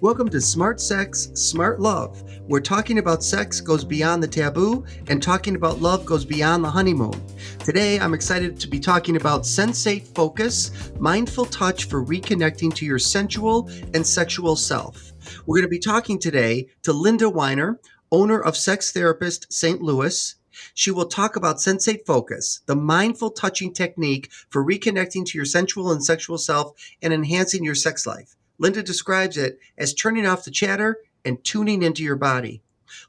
Welcome to Smart Sex, Smart Love, where talking about sex goes beyond the taboo and talking about love goes beyond the honeymoon. Today, I'm excited to be talking about Sensate focus, mindful touch for reconnecting to your sensual and sexual self. We're going to be talking today to Linda Weiner, owner of Sex Therapist St. Louis. She will talk about Sensate focus, the mindful touching technique for reconnecting to your sensual and sexual self and enhancing your sex life. Linda describes it as turning off the chatter and tuning into your body.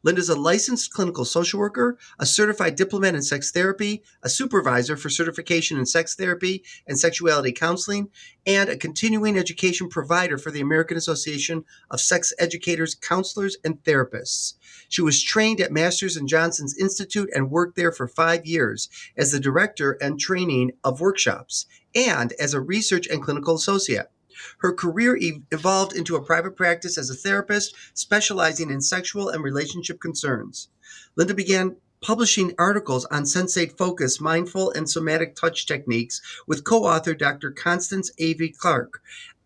Linda's a licensed clinical social worker, a certified diplomate in sex therapy, a supervisor for certification in sex therapy and sexuality counseling, and a continuing education provider for the American Association of Sex Educators, Counselors, and Therapists. She was trained at Masters and Johnson's Institute and worked there for 5 years as the director and training of workshops and as a research and clinical associate. Her career evolved into a private practice as a therapist, specializing in sexual and relationship concerns. Linda began publishing articles on Sensate focus, mindful and somatic touch techniques with co-author Dr. Constance A.V. Clark,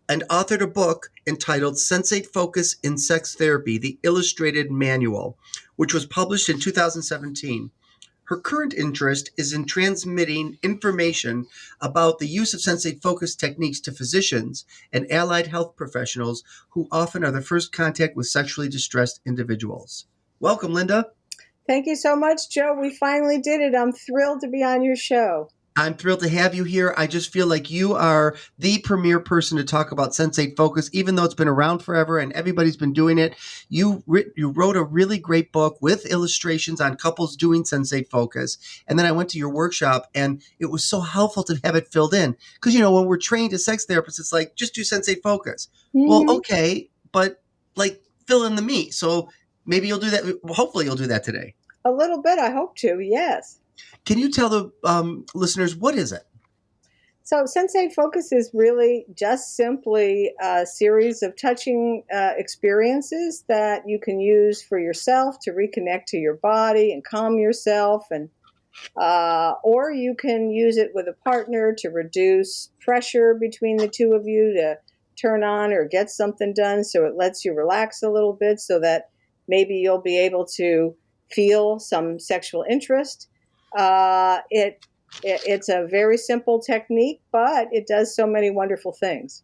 and authored a book entitled Sensate Focus in Sex Therapy, the Illustrated Manual, which was published in 2017. Her current interest is in transmitting information about the use of Sensate focus techniques to physicians and allied health professionals who often are the first contact with sexually distressed individuals. Welcome, Linda. Thank you so much, Joe. We finally did it. I'm thrilled to be on your show. I'm thrilled to have you here. I just feel like you are the premier person to talk about Sensate focus, even though it's been around forever and everybody's been doing it. You wrote a really great book with illustrations on couples doing Sensate focus. And then I went to your workshop and it was so helpful to have it filled in. Because, when we're trained as sex therapists, it's like, just do Sensate focus. Mm-hmm. Well, okay, but fill in the meat. So maybe you'll do that. Hopefully you'll do that today. A little bit, I hope to, yes. Can you tell the listeners, what is it? So Sensate focus is really just simply a series of touching experiences that you can use for yourself to reconnect to your body and calm yourself, and or you can use it with a partner to reduce pressure between the two of you to turn on or get something done, so it lets you relax a little bit so that maybe you'll be able to feel some sexual interest. It's a very simple technique, but it does so many wonderful things.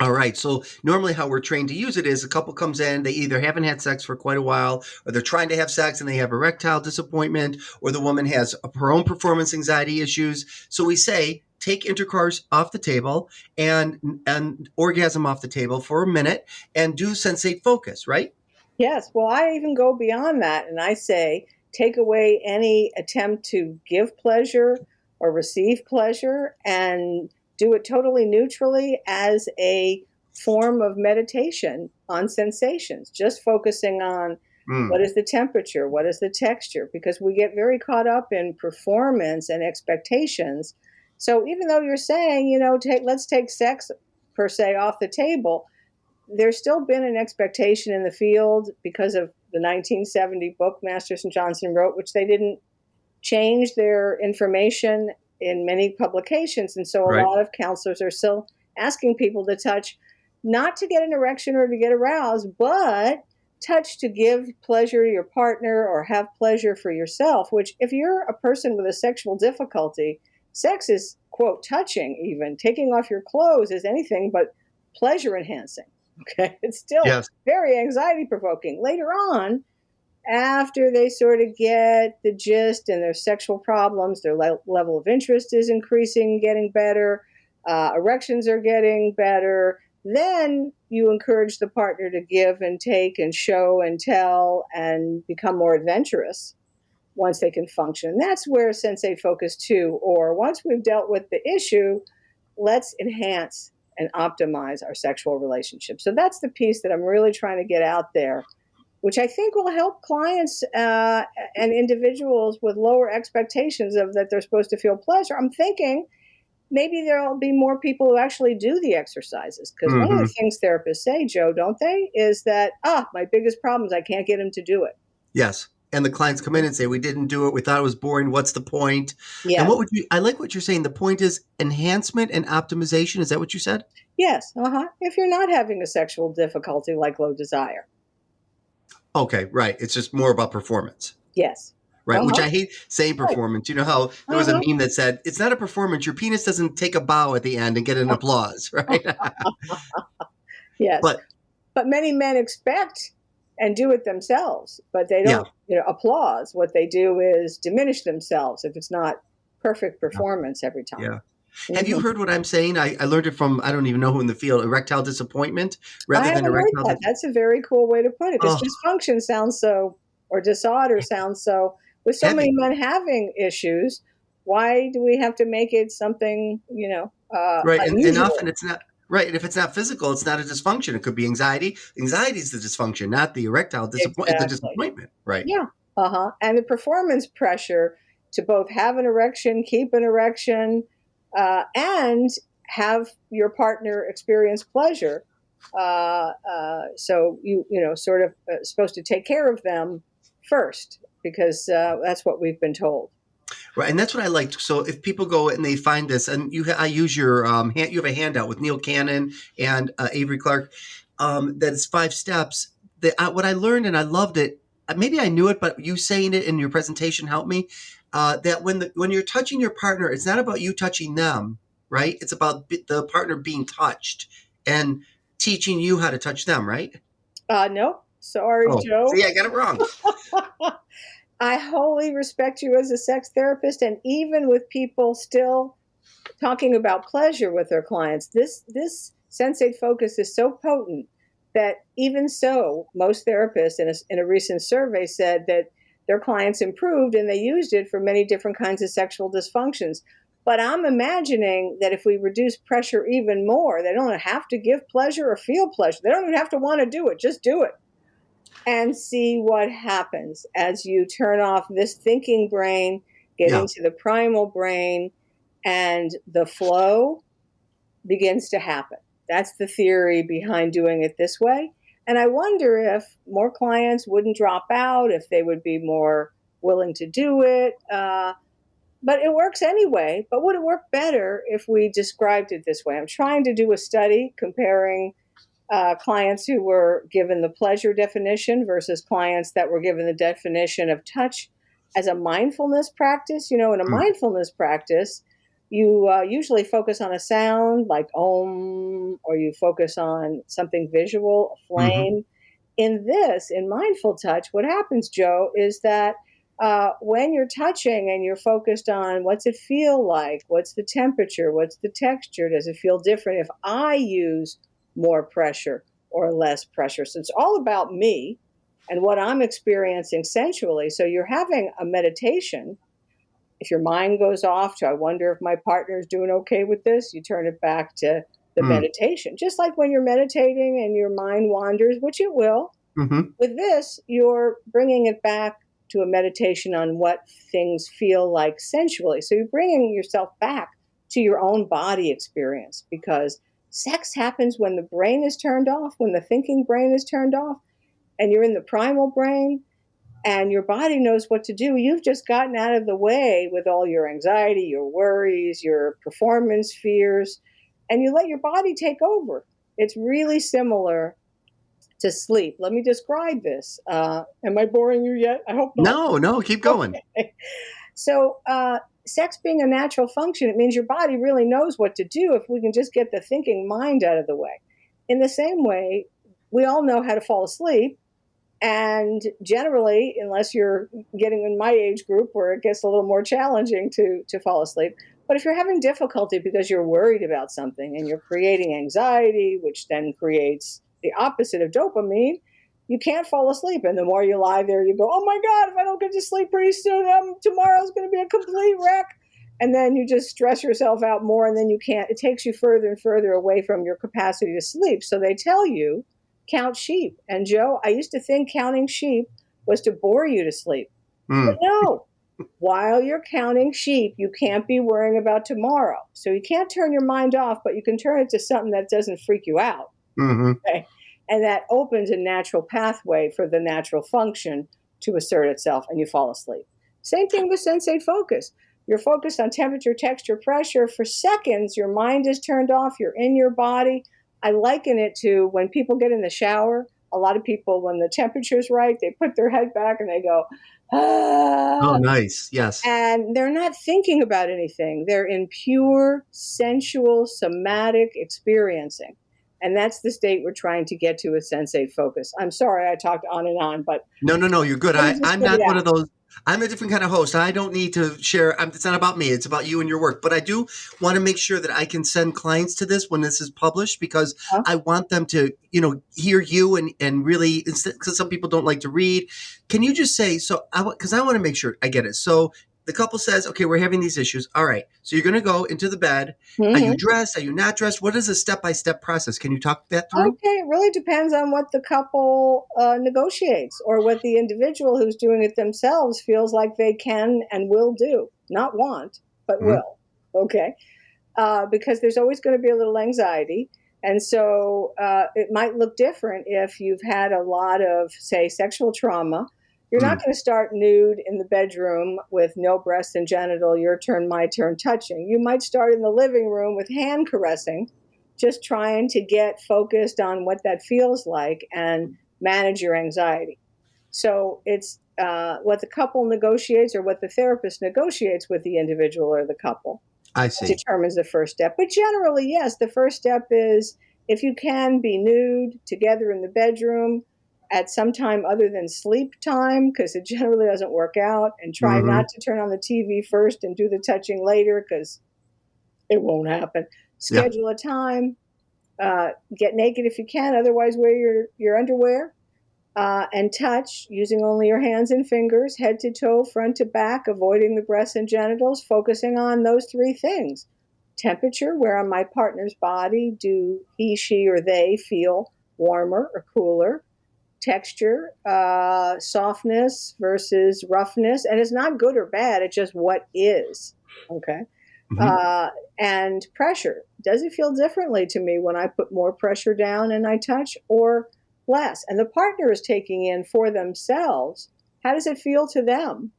All right. So normally how we're trained to use it is a couple comes in, they either haven't had sex for quite a while, or they're trying to have sex and they have erectile disappointment, or the woman has her own performance anxiety issues. So we say, take intercourse off the table and orgasm off the table for a minute and do Sensate focus, right? Yes. Well, I even go beyond that and I say, take away any attempt to give pleasure or receive pleasure and do it totally neutrally as a form of meditation on sensations, just focusing on what is the temperature, what is the texture, because we get very caught up in performance and expectations. So even though you're saying, let's take sex per se off the table, there's still been an expectation in the field because of the 1970 book Masters and Johnson wrote, which they didn't change their information in many publications. And so a lot of counselors are still asking people to touch, not to get an erection or to get aroused, but touch to give pleasure to your partner or have pleasure for yourself, which if you're a person with a sexual difficulty, sex is, quote, touching even. Taking off your clothes is anything but pleasure enhancing. Okay, it's still very anxiety provoking. Later on, after they sort of get the gist and their sexual problems, their level of interest is increasing, getting better, erections are getting better, then you encourage the partner to give and take and show and tell and become more adventurous once they can function. And that's where Sensate focus too, or once we've dealt with the issue, let's enhance and optimize our sexual relationship. So that's the piece that I'm really trying to get out there, which I think will help clients and individuals with lower expectations of that they're supposed to feel pleasure. I'm thinking maybe there'll be more people who actually do the exercises, because one of the things therapists say, Joe, don't they, is that, my biggest problem is I can't get him to do it. Yes. And the clients come in and say, we didn't do it. We thought it was boring. What's the point? And Yes. what would you, I like what you're saying. The point is enhancement and optimization. Is that what you said? Yes. If you're not having a sexual difficulty like low desire. Okay, right. It's just more about performance, Yes. right? Which Uh-huh. I hate saying Right. performance. You know how there was a Uh-huh. meme that said, it's not a performance. Your penis doesn't take a bow at the end and get an applause, right? Yes. But But many men expect and do it themselves, but they yeah, don't, applause. What they do is diminish themselves if it's not perfect yeah, performance every time. yeah. Have you Hmm. heard what I'm saying? I learned it from, I don't even know who in the field, erectile disappointment I rather than haven't heard erectile. that. That's a very cool way to put it because Oh, dysfunction sounds so, or disorder sounds so, with so many heavy. men having issues, why do we have to make it something, Right. And often unusual? it's not right. And if it's not physical, it's not a dysfunction. It could be anxiety. Anxiety is the dysfunction, not the erectile disappointment. The Exactly. disappointment. Right. Yeah. And the performance pressure to both have an erection, keep an erection, and have your partner experience pleasure. So sort of supposed to take care of them first because that's what we've been told. Right. And that's what I liked. So if people go and they find this, and I use your you have a handout with Neil Cannon and Avery Clark. That is 5 steps. That what I learned and I loved it. Maybe I knew it, but you saying it in your presentation helped me. That when you're touching your partner, it's not about you touching them, right? It's about the partner being touched and teaching you how to touch them, right? No, sorry, Oh, Joe. see, I got it wrong. I wholly respect you as a sex therapist, and even with people still talking about pleasure with their clients, this sensate focus is so potent that even so, most therapists in a recent survey said that their clients improved and they used it for many different kinds of sexual dysfunctions. But I'm imagining that if we reduce pressure even more, they don't have to give pleasure or feel pleasure. They don't even have to want to do it. Just do it and see what happens as you turn off this thinking brain, get Yeah. into the primal brain, and the flow begins to happen. That's the theory behind doing it this way. And I wonder if more clients wouldn't drop out, if they would be more willing to do it. But it works anyway. But would it work better if we described it this way? I'm trying to do a study comparing clients who were given the pleasure definition versus clients that were given the definition of touch as a mindfulness practice. In a Mm. mindfulness practice, you usually focus on a sound like om, or you focus on something visual, a Hmm. flame. In mindful touch, what happens, Joe, is that when you're touching and you're focused on what's it feel like, what's the temperature, what's the texture, does it feel different if I use more pressure or less pressure? So it's all about me and what I'm experiencing sensually. So you're having a meditation. If your mind goes off to, I wonder if my partner is doing okay with this, you turn it back to the Mm. meditation. Just like when you're meditating and your mind wanders, which it will, Hmm. with this, you're bringing it back to a meditation on what things feel like sensually. So you're bringing yourself back to your own body experience because sex happens when the brain is turned off, when the thinking brain is turned off, and you're in the primal brain and your body knows what to do. You've just gotten out of the way with all your anxiety, your worries, your performance fears, and you let your body take over. It's really similar to sleep. Let me describe this. Am I boring you yet? I hope not. No, no, keep going. Okay. So, sex being a natural function, it means your body really knows what to do if we can just get the thinking mind out of the way. In the same way, we all know how to fall asleep. And generally, unless you're getting in my age group where it gets a little more challenging to fall asleep, but if you're having difficulty because you're worried about something and you're creating anxiety, which then creates the opposite of dopamine, you can't fall asleep. And the more you lie there, you go, oh my God, if I don't get to sleep pretty soon, tomorrow's going to be a complete wreck. And then you just stress yourself out more, and then you can't. It takes you further and further away from your capacity to sleep. So they tell you, count sheep. And Joe, I used to think counting sheep was to bore you to sleep. But Mm. no, while you're counting sheep, you can't be worrying about tomorrow. So you can't turn your mind off, but you can turn it to something that doesn't freak you out. Hmm. Okay. And that opens a natural pathway for the natural function to assert itself, and you fall asleep. Same thing with sensate focus. You're focused on temperature, texture, pressure. For seconds, your mind is turned off. You're in your body. I liken it to when people get in the shower. A lot of people, when the temperature's right, they put their head back and they go, Oh, ah, nice. Yes. and they're not thinking about anything. They're in pure, sensual, somatic experiencing. And that's the state we're trying to get to with sensate focus. I'm sorry I talked on and on, but No, you're good. let me just I'm get it not one out. of those. I'm a different kind of host. I don't need to share. It's not about me. It's about you and your work. But I do want to make sure that I can send clients to this when this is published because Huh? I want them to, hear you and really, because some people don't like to read. Can you just say, because I want to make sure I get it. So the couple says, okay, we're having these issues. All right. So you're going to go into the bed. Are you Mm-hmm. dressed? Are you not dressed? What is a step-by-step process? Can you talk that through? Okay, it really depends on what the couple negotiates or what the individual who's doing it themselves feels like they can and will do. Not want, but Mhm. will. Okay. Because there's always going to be a little anxiety. And so it might look different if you've had a lot of, say, sexual trauma. You're not going to start nude in the bedroom with no breast and genital, your turn, my turn touching. You might start in the living room with hand caressing, just trying to get focused on what that feels like and manage your anxiety. So it's what the couple negotiates or what the therapist negotiates with the individual or the couple I see. determines the first step. But generally, yes, the first step is if you can be nude together in the bedroom at some time other than sleep time, because it generally doesn't work out, and try Hmm. not to turn on the TV first and do the touching later because it won't happen. Yeah. Schedule a time, get naked if you can, otherwise, wear your underwear. And touch using only your hands and fingers, head to toe, front to back, avoiding the breasts and genitals, focusing on those three things. Temperature, where on my partner's body do he, she, or they feel warmer or cooler? Texture, softness versus roughness. And it's not good or bad, it's just what is. Okay. Hmm. Uh, and pressure. Does it feel differently to me when I put more pressure down and I touch or less? And the partner is taking in for themselves. How does it feel to them,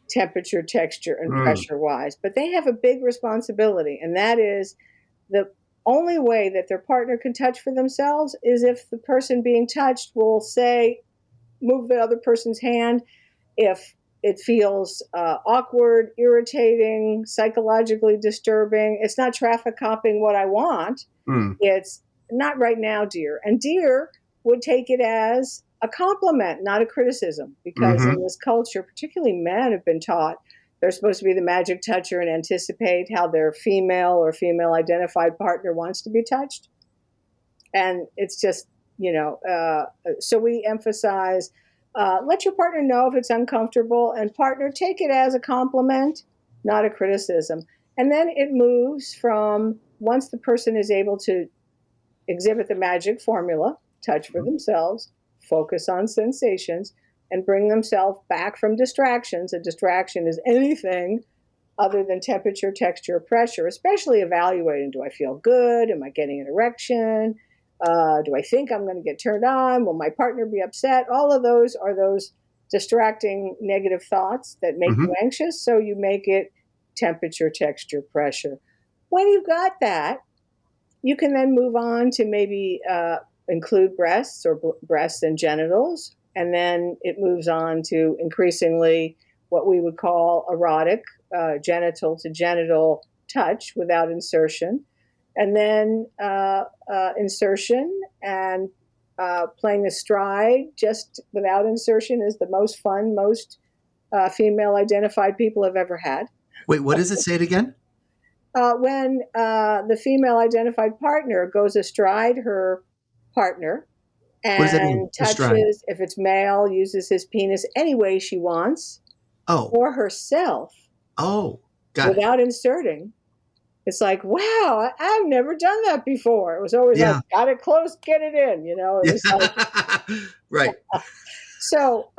temperature, texture, and Mm. pressure wise? But they have a big responsibility, and that is the only way that their partner can touch for themselves is if the person being touched will say, move the other person's hand. If it feels awkward, irritating, psychologically disturbing, it's not traffic copying what I want. Mm. It's not right now, dear. And dear would take it as a compliment, not a criticism, because Hmm. in this culture, particularly men have been taught they're supposed to be the magic toucher and anticipate how their female or female identified partner wants to be touched. And it's just, so we emphasize let your partner know if it's uncomfortable, and partner, take it as a compliment, not a criticism. And then it moves from once the person is able to exhibit the magic formula, touch for themselves, focus on sensations, and bring themselves back from distractions. A distraction is anything other than temperature, texture, pressure, especially evaluating, do I feel good? Am I getting an erection? Do I think I'm going to get turned on? Will my partner be upset? All of those are those distracting negative thoughts that make you Hmm. anxious. So you make it temperature, texture, pressure. When you've got that, you can then move on to maybe include breasts or breasts and genitals. And then it moves on to increasingly what we would call erotic, genital to genital touch without insertion. And then insertion and playing a stride just without insertion is the most fun, most female identified people have ever had. Wait, what does it say it again? When the female identified partner goes astride her partner What does that mean? and Astride. touches, if it's male, uses his penis any way she wants, Oh, or herself oh, got it. without inserting. It's like, wow, I've never done that before. It was always like, Yeah. got it close, get it in. It Yeah. was like, Right. so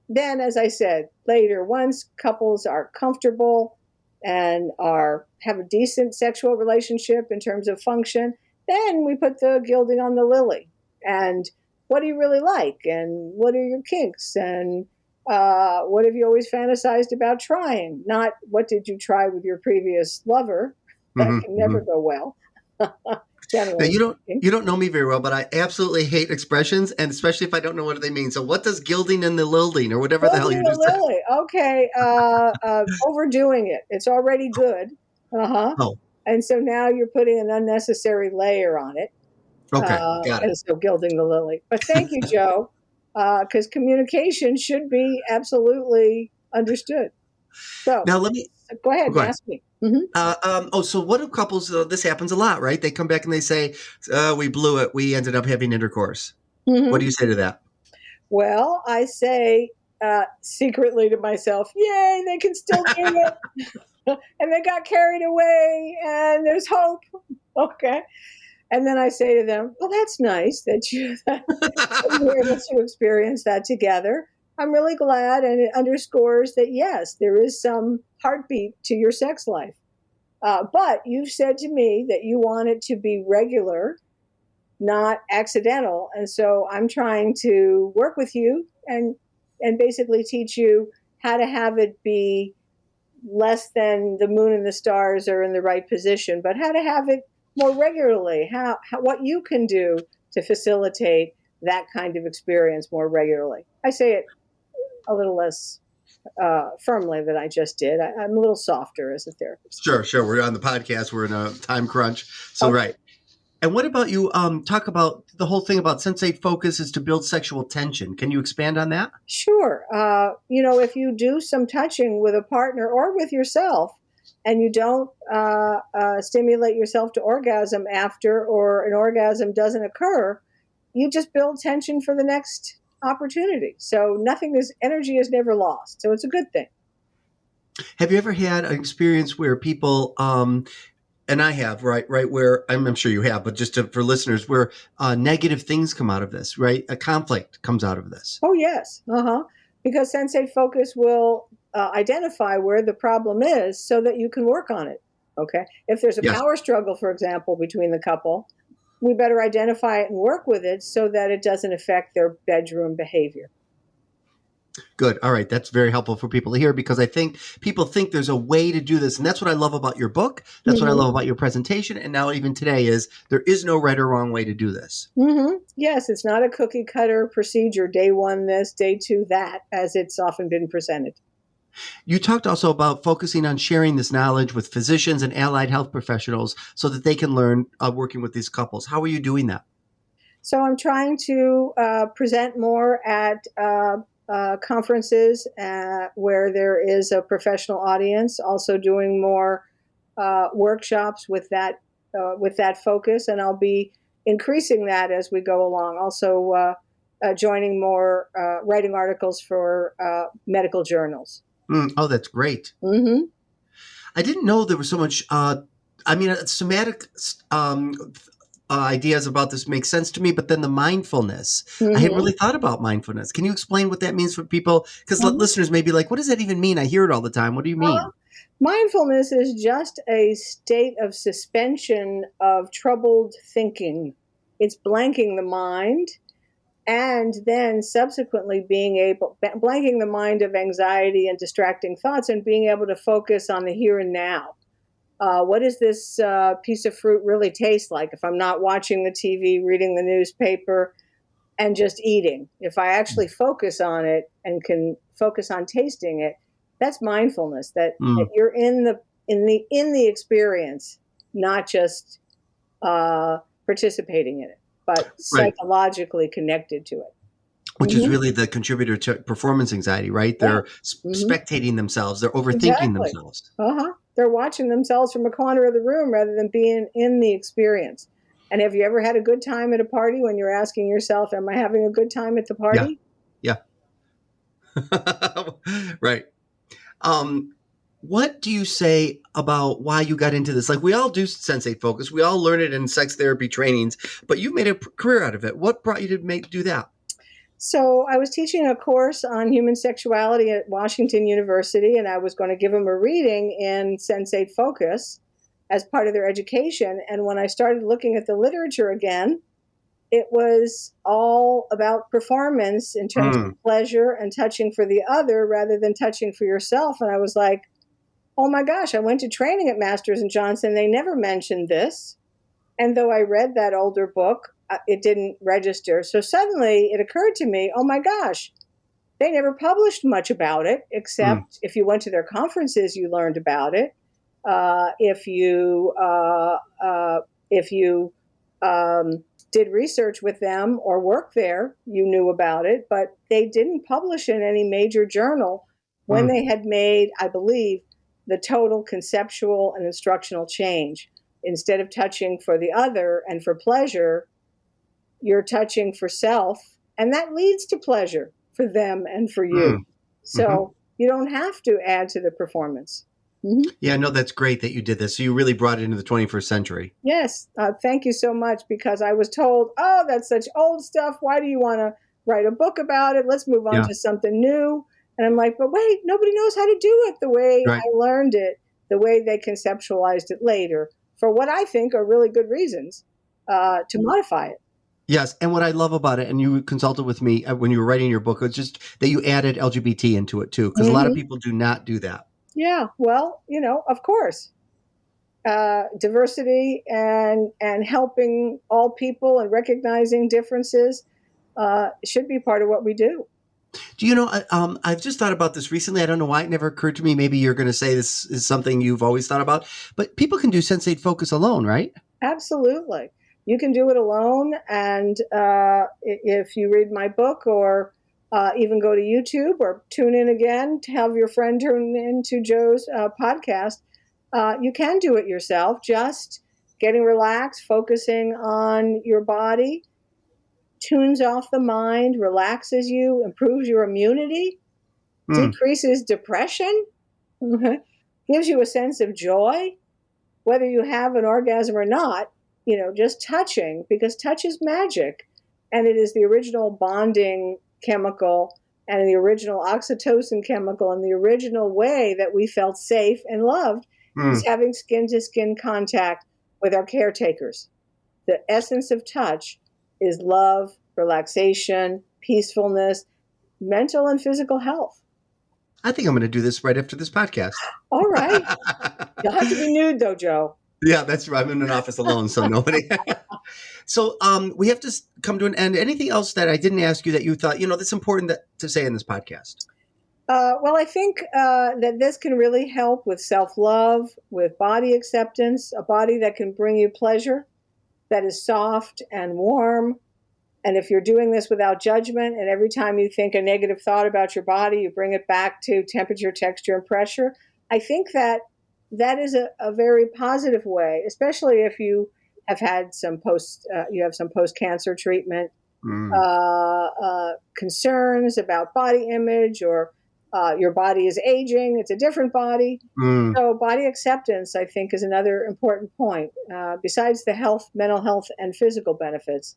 then, as I said, later, once couples are comfortable and have a decent sexual relationship in terms of function, then we put the gilding on the lily. And what do you really like, and what are your kinks, and what have you always fantasized about trying? Not what did you try with your previous lover? That Hmm. can never Hmm. go well, Now generally speaking. you don't know me very well, but I absolutely hate expressions, and especially if I don't know what they mean. So, what does gilding and the lilding, or whatever the hell Building you a just said? lily. Okay. Overdoing it. It's already good. Uh huh. Oh, And so now you're putting an unnecessary layer on it. okay, got it. And so gilding the lily. But thank you, Joe, because communication should be absolutely understood. So Now let me go ahead and go ahead. ask me. Hmm. So what do couples? This happens a lot, right? They come back and they say, "We blew it. We ended up having intercourse." What Hmm. do you say to that? Well, I say secretly to myself, yay, they can still do it. And they got carried away, and there's hope. Okay. And then I say to them, well, that's nice that that you were able to experience that together. I'm really glad, and it underscores that, yes, there is some heartbeat to your sex life. But you've said to me that you want it to be regular, not accidental. And so I'm trying to work with you and basically teach you how to have it be less than the moon and the stars are in the right position, but how to have it more regularly, how what you can do to facilitate that kind of experience more regularly. I say it a little less firmly than I just did. I'm a little softer as a therapist. Sure, sure. We're on the podcast. We're in a time crunch. So Okay. right. And what about you? Talk about the whole thing about sensate focus is to build sexual tension. Can you expand on that? Sure. If you do some touching with a partner or with yourself, and you don't stimulate yourself to orgasm after, or an orgasm doesn't occur, you just build tension for the next opportunity. So energy is never lost. So it's a good thing. Have you ever had an experience where people, and I have, right, where I'm sure you have, but just for listeners, where negative things come out of this, right? A conflict comes out of this. Oh, yes. Uh-huh. Because sensate focus will identify where the problem is so that you can work on it. Okay. If there's a Yes. power struggle, for example, between the couple, we better identify it and work with it so that it doesn't affect their bedroom behavior. Good. All right. That's very helpful for people to hear because I think people think there's a way to do this. And that's what I love about your book. That's what I Mm-hmm. love about your presentation. And now even today is there is no right or wrong way to do this. Mm-hmm. Yes, it's not a cookie cutter procedure, day one this, day two that, as it's often been presented. You talked also about focusing on sharing this knowledge with physicians and allied health professionals so that they can learn working with these couples. How are you doing that? So I'm trying to present more at conferences where there is a professional audience. Also doing more workshops with that focus, and I'll be increasing that as we go along. Also, joining more writing articles for medical journals. Oh, that's great. Mm-hmm. I didn't know there was so much. Somatic ideas about this make sense to me, but then the mindfulness, I hadn't Mm-hmm. really thought about mindfulness. Can you explain what that means for people? Because Mm-hmm. listeners may be like, what does that even mean? I hear it all the time. What do you mean? Mindfulness is just a state of suspension of troubled thinking. It's blanking the mind, and then subsequently blanking the mind of anxiety and distracting thoughts, and being able to focus on the here and now. What does this piece of fruit really taste like if I'm not watching the TV, reading the newspaper, and just eating? If I actually focus on it and can focus on tasting it, that's mindfulness. That Mm, you're in the experience, not just participating in it, but right. psychologically connected to it. Which is Mm-hmm. really the contributor to performance anxiety, right? Yeah. They're Mm-hmm. spectating themselves. They're overthinking Exactly. themselves. Uh-huh. They're watching themselves from a corner of the room rather than being in the experience. And have you ever had a good time at a party when you're asking yourself, am I having a good time at the Yeah. party? Yeah. Right. Um, what do you say about why you got into this? Like we all do sensate focus. We all learn it in sex therapy trainings, but you made a career out of it. What brought you to do that? So I was teaching a course on human sexuality at Washington University, and I was going to give them a reading in Sensate Focus as part of their education. And when I started looking at the literature again, it was all about performance in terms of pleasure and touching for the other rather than touching for yourself. And I was like, oh my gosh, I went to training at Masters and Johnson. They never mentioned this. And though I read that older book, it didn't register. So suddenly it occurred to me, oh my gosh, they never published much about it, except if you went to their conferences, you learned about it. If you did research with them or worked there, you knew about it. But they didn't publish in any major journal when they had made, I believe, the total conceptual and instructional change. Instead of touching for the other and for pleasure, you're touching for self, and that leads to pleasure for them and for you. So you don't have to add to the performance. Yeah, no, that's great that you did this. So you really brought it into the 21st century. Yes. Thank you so much, because I was told, oh, that's such old stuff. Why do you want to write a book about it? Let's move on to something new. And I'm like, but wait, nobody knows how to do it the way I learned it, the way they conceptualized it later, for what I think are really good reasons to modify it. Yes. And what I love about it, and you consulted with me when you were writing your book, it's just that you added LGBT into it too, because a lot of people do not do that. Yeah. Well, of course, diversity and helping all people and recognizing differences should be part of what we do. Do you know, I've just thought about this recently. I don't know why it never occurred to me. Maybe you're going to say this is something you've always thought about, but people can do Sensate Focus alone, right? Absolutely. You can do it alone. And if you read my book or even go to YouTube or tune in again to have your friend tune into Joe's podcast, you can do it yourself. Just getting relaxed, focusing on your body, tunes off the mind, relaxes you, improves your immunity, decreases depression, gives you a sense of joy, whether you have an orgasm or not, just touching, because touch is magic. And it is the original bonding chemical and the original oxytocin chemical and the original way that we felt safe and loved is having skin-to-skin contact with our caretakers. The essence of touch is love, relaxation, peacefulness, mental and physical health. I think I'm going to do this right after this podcast. All right. You'll have to be nude, though, Joe. Yeah, that's right. I'm in an office alone, so nobody. So we have to come to an end. Anything else that I didn't ask you that you thought, that's important to say in this podcast? Well, I think that this can really help with self-love, with body acceptance, a body that can bring you pleasure, that is soft and warm. And if you're doing this without judgment, and every time you think a negative thought about your body, you bring it back to temperature, texture, and pressure, I think that is a very positive way, especially if you have had some post-cancer treatment, concerns about body image, or your body is aging, it's a different body. So body acceptance, I think, is another important point, besides the health, mental health, and physical benefits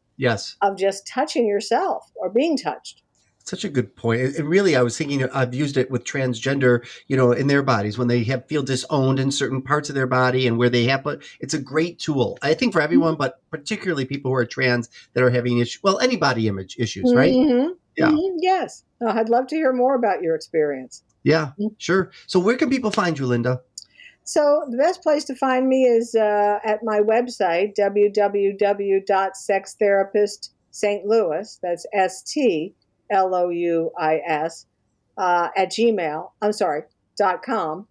of just touching yourself or being touched. Such a good point. And really, I was thinking, I've used it with transgender, in their bodies when they feel disowned in certain parts of their body and where they have, but it's a great tool, I think, for everyone, but particularly people who are trans that are having issues, any body image issues, right? Yeah. Yes. I'd love to hear more about your experience. Yeah, sure. So where can people find you, Linda? So the best place to find me is at my website, www.sextherapiststlouis, that's STLOUIS, .com.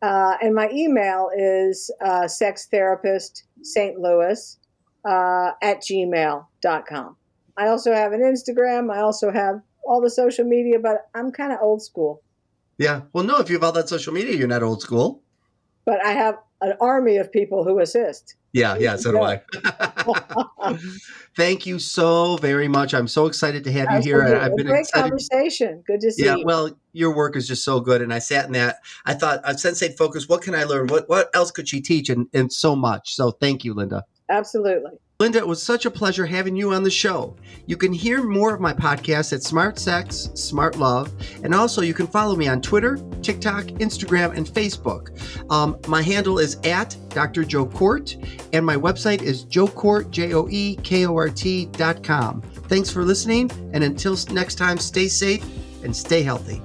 And my email is sextherapiststlouis @gmail.com. I also have an Instagram. I also have all the social media, but I'm kind of old school. Yeah. Well, no, if you have all that social media, you're not old school. But I have an army of people who assist. Yeah, so do I. Thank you so very much. I'm so excited to have you here. I've been great excited. Conversation. Good to see you. Yeah, well, your work is just so good. And I sat in that. I thought, Sensate Focus, what can I learn? What else could she teach? And so much. So thank you, Linda. Absolutely. Linda, it was such a pleasure having you on the show. You can hear more of my podcast at Smart Sex, Smart Love, and also you can follow me on Twitter, TikTok, Instagram, and Facebook. My handle is at Dr. Joe Kort, and my website is joekort, JOEKORT.com. Thanks for listening, and until next time, stay safe and stay healthy.